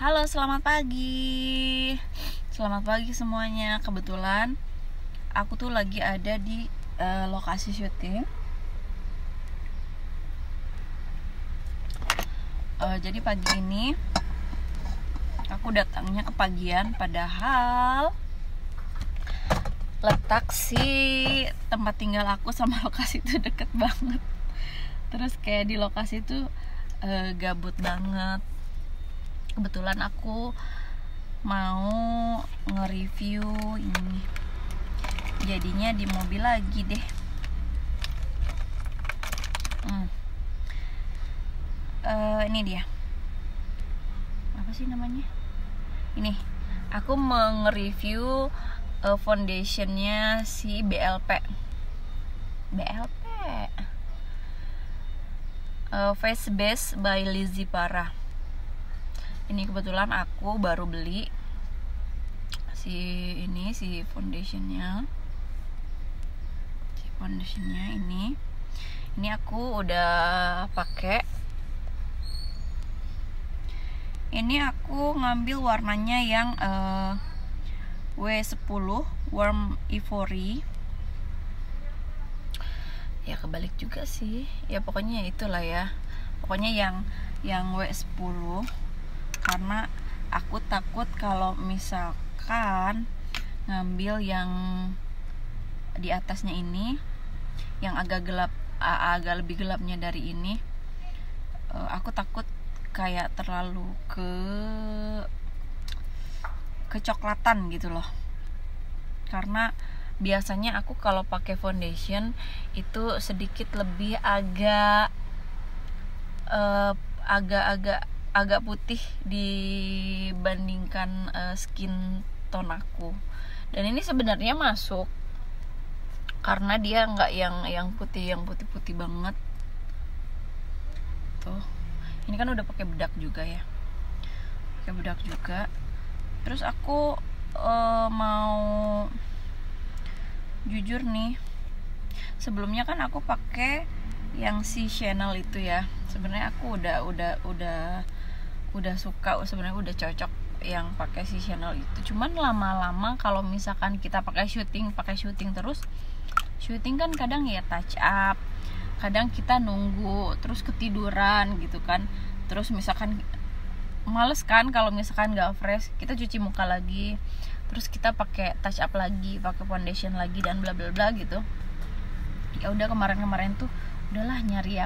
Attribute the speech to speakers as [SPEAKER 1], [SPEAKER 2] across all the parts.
[SPEAKER 1] Halo, selamat pagi. Selamat pagi semuanya. Kebetulan aku tuh lagi ada di lokasi syuting. Jadi pagi ini aku datangnya kepagian, padahal letak si tempat tinggal aku sama lokasi itu deket banget. Terus kayak di lokasi itu gabut banget. Kebetulan aku mau nge-review ini, jadinya di mobil lagi deh. Ini dia, apa sih namanya, ini aku mau nge-review foundationnya si BLP Face Base by Lizzy Para. Ini kebetulan aku baru beli si foundationnya. Ini aku udah pakai. Ini aku ngambil warnanya yang W10 Warm Ivory. Ya kebalik juga sih. Ya pokoknya itulah ya. Pokoknya yang W10, karena aku takut kalau misalkan ngambil yang di atasnya ini, yang agak lebih gelapnya dari ini, aku takut kayak terlalu kecoklatan gitu loh. Karena biasanya aku kalau pakai foundation itu sedikit lebih agak putih dibandingkan skin tone aku. Dan ini sebenarnya masuk karena dia nggak yang putih banget tuh. Ini kan udah pakai bedak juga ya, terus aku mau jujur nih, sebelumnya kan aku pakai yang si Chanel itu ya. Sebenarnya aku udah suka, sebenarnya udah cocok yang pakai si Chanel itu. Cuman lama-lama kalau misalkan kita pakai syuting terus, syuting kan kadang ya touch up, kadang kita nunggu terus ketiduran gitu kan. Terus misalkan males kan kalau misalkan nggak fresh, kita cuci muka lagi, terus kita pakai touch up lagi, pakai foundation lagi, dan bla bla bla gitu. Ya udah, kemarin tuh udahlah nyari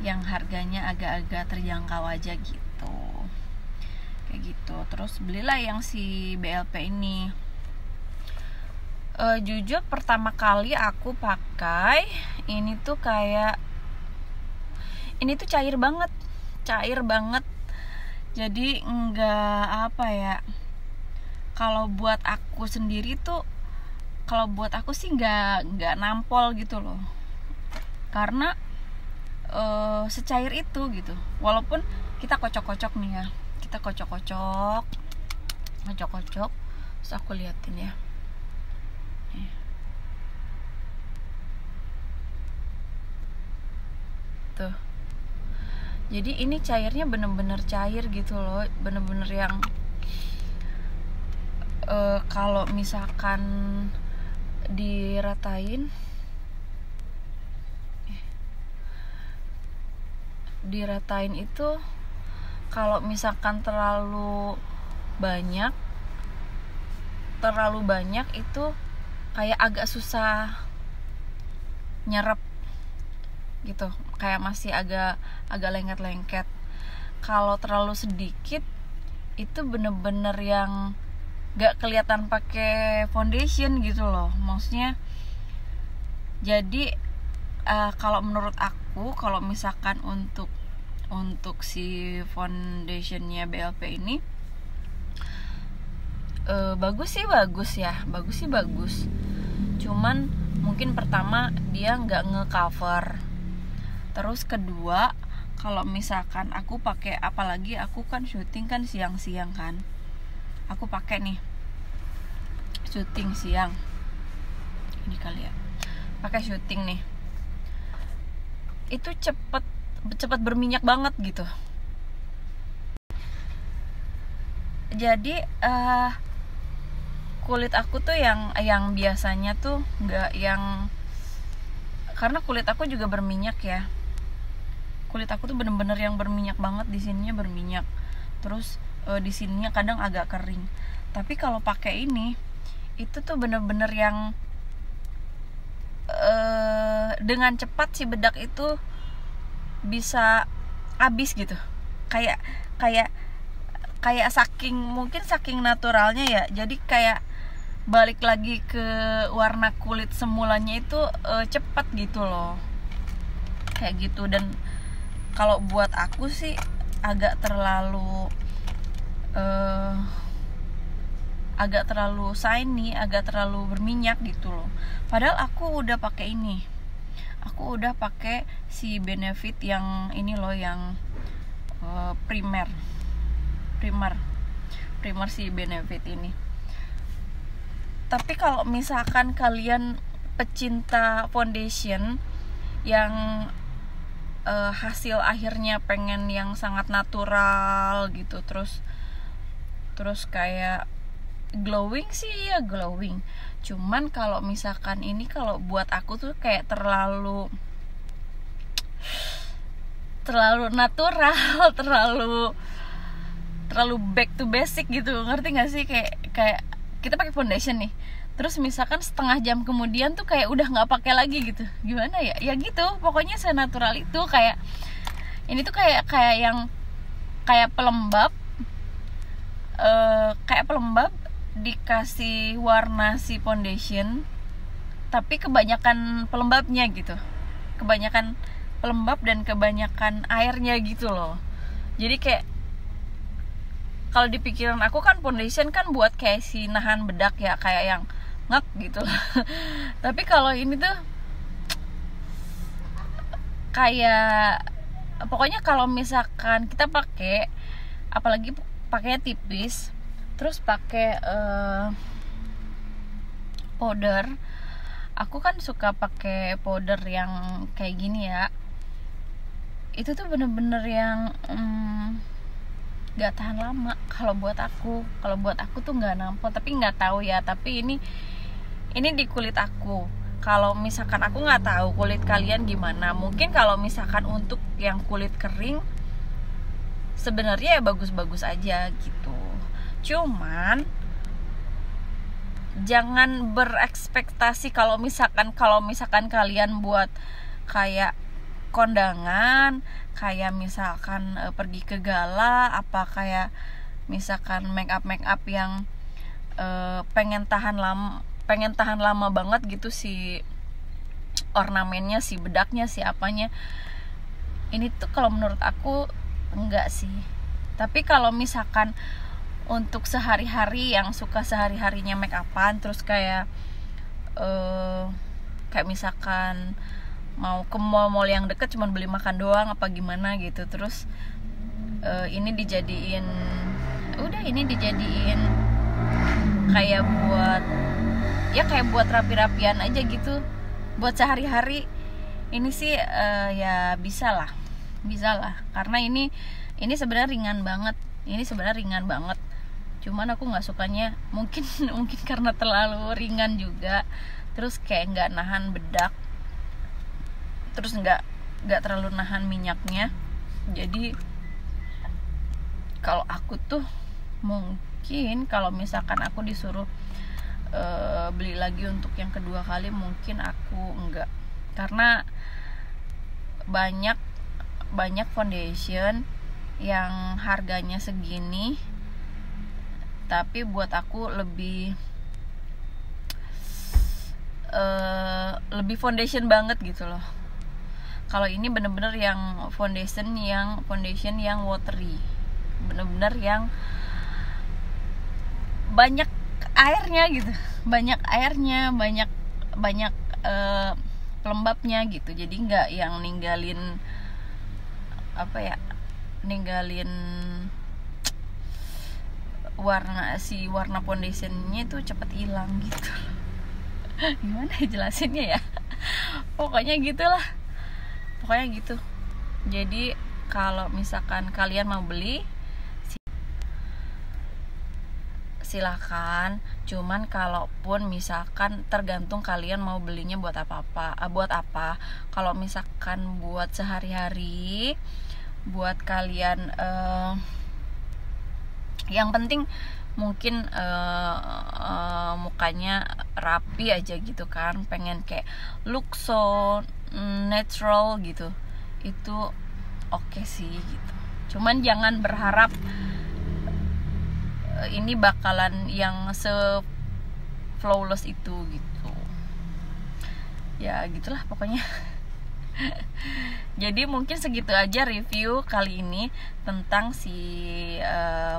[SPEAKER 1] yang harganya agak-agak terjangkau aja gitu, kayak gitu. Terus belilah yang si BLP ini. Jujur pertama kali aku pakai ini tuh kayak, ini tuh cair banget. Jadi enggak, apa ya, kalau buat aku sendiri tuh, kalau buat aku sih enggak nampol gitu loh. Karena secair itu gitu. Walaupun kita kocok-kocok nih ya, kita kocok-kocok, terus aku liatin ya. Tuh. Jadi ini cairnya bener-bener cair gitu loh, bener-bener yang kalau misalkan diratain itu, kalau misalkan terlalu banyak itu kayak agak susah nyerap gitu, kayak masih agak lengket. Kalau terlalu sedikit itu bener-bener yang gak kelihatan pakai foundation gitu loh, maksudnya. Jadi kalau menurut aku, kalau misalkan untuk si foundationnya BLP ini bagus. Cuman mungkin pertama dia nggak nge-cover. Terus kedua, kalau misalkan aku pakai, apalagi aku kan syuting kan siang-siang kan, aku pakai nih syuting siang ini kali ya, pakai syuting nih, itu cepet berminyak banget gitu. Jadi kulit aku tuh yang biasanya tuh nggak yang, karena kulit aku juga berminyak ya. Kulit aku tuh bener-bener yang berminyak banget, di sininya berminyak. Terus di sininya kadang agak kering. Tapi kalau pakai ini itu tuh bener-bener yang dengan cepat si bedak itu bisa habis gitu. Kayak mungkin saking naturalnya ya. Jadi kayak balik lagi ke warna kulit semulanya itu cepat gitu loh. Kayak gitu. Dan kalau buat aku sih agak terlalu shiny, agak terlalu berminyak gitu loh. Padahal aku udah pakai ini. Aku udah pakai si Benefit yang ini loh, yang primer si Benefit ini. Tapi kalau misalkan kalian pecinta foundation yang hasil akhirnya pengen yang sangat natural gitu, terus kayak glowing sih ya glowing. Cuman kalau misalkan ini, kalau buat aku tuh kayak terlalu natural, terlalu back to basic gitu, ngerti gak sih? Kayak kita pakai foundation nih, terus misalkan setengah jam kemudian tuh kayak udah nggak pakai lagi gitu. Gimana ya? Ya gitu, pokoknya senatural itu. Kayak ini tuh kayak pelembab, dikasih warna si foundation, tapi kebanyakan pelembabnya gitu, kebanyakan pelembab dan kebanyakan airnya gitu loh. Jadi kayak kalau di pikiran aku kan foundation kan buat kayak si nahan bedak ya, kayak yang ngak gitu loh. Tapi kalau ini tuh kayak, pokoknya kalau misalkan kita pakai, apalagi pakainya tipis, terus pakai powder. Aku kan suka pakai powder yang kayak gini ya. Itu tuh bener-bener yang gak tahan lama kalau buat aku. Kalau buat aku tuh gak nampol, tapi nggak tahu ya. Tapi ini di kulit aku. Kalau misalkan aku nggak tahu kulit kalian gimana. Mungkin kalau misalkan untuk yang kulit kering sebenarnya ya bagus-bagus aja gitu. Cuman jangan berekspektasi kalau misalkan kalian buat kayak kondangan, kayak misalkan pergi ke gala, apa kayak misalkan make up yang pengen tahan lama banget gitu si ornamennya, si bedaknya, si apanya. Ini tuh kalau menurut aku enggak sih. Tapi kalau misalkan untuk sehari-hari, yang suka sehari-harinya make upan, terus kayak misalkan mau ke mall yang deket cuman beli makan doang apa gimana gitu, terus ini dijadiin kayak buat rapi-rapian aja gitu, buat sehari-hari. Ini sih ya bisa lah, karena ini sebenarnya ringan banget. Cuman aku nggak sukanya mungkin karena terlalu ringan juga, terus kayak nggak nahan bedak, terus nggak terlalu nahan minyaknya. Jadi kalau aku tuh mungkin kalau misalkan aku disuruh beli lagi untuk yang kedua kali, mungkin aku enggak, karena banyak foundation yang harganya segini tapi buat aku lebih foundation banget gitu loh. Kalau ini bener-bener yang foundation yang watery, bener-bener yang banyak airnya gitu, banyak pelembabnya gitu. Jadi nggak yang ninggalin warna foundationnya itu cepet hilang gitu. Gimana ya jelasinnya ya? Pokoknya gitu. Jadi kalau misalkan kalian mau beli, silahkan. Cuman kalaupun misalkan tergantung kalian mau belinya buat apa. Kalau misalkan buat sehari-hari, buat kalian yang penting mungkin mukanya rapi aja gitu kan, pengen kayak look so natural gitu, itu oke sih gitu. Cuman jangan berharap ini bakalan yang flawless itu gitu ya, gitulah pokoknya. Jadi mungkin segitu aja review kali ini tentang si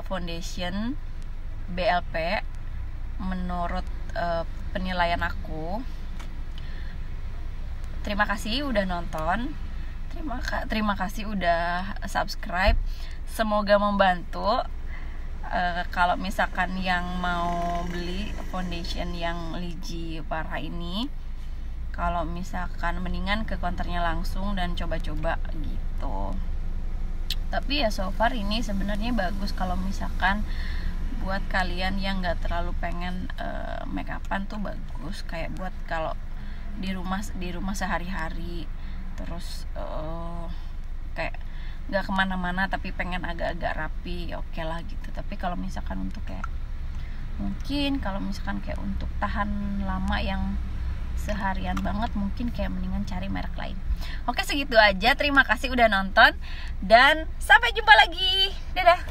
[SPEAKER 1] foundation BLP menurut penilaian aku. Terima kasih udah nonton, terima kasih udah subscribe, semoga membantu. Kalau misalkan yang mau beli foundation yang Liji Parha ini, kalau misalkan mendingan ke counternya langsung dan coba-coba gitu. Tapi ya so far ini sebenarnya bagus kalau misalkan buat kalian yang nggak terlalu pengen make upan tuh bagus, kayak buat kalau di rumah sehari-hari, terus kayak nggak kemana-mana tapi pengen agak-agak rapi, oke lah gitu. Tapi kalau misalkan untuk kayak mungkin kalau misalkan kayak untuk tahan lama yang seharian banget, mungkin kayak mendingan cari merek lain. Oke, segitu aja. Terima kasih udah nonton dan sampai jumpa lagi. Dadah.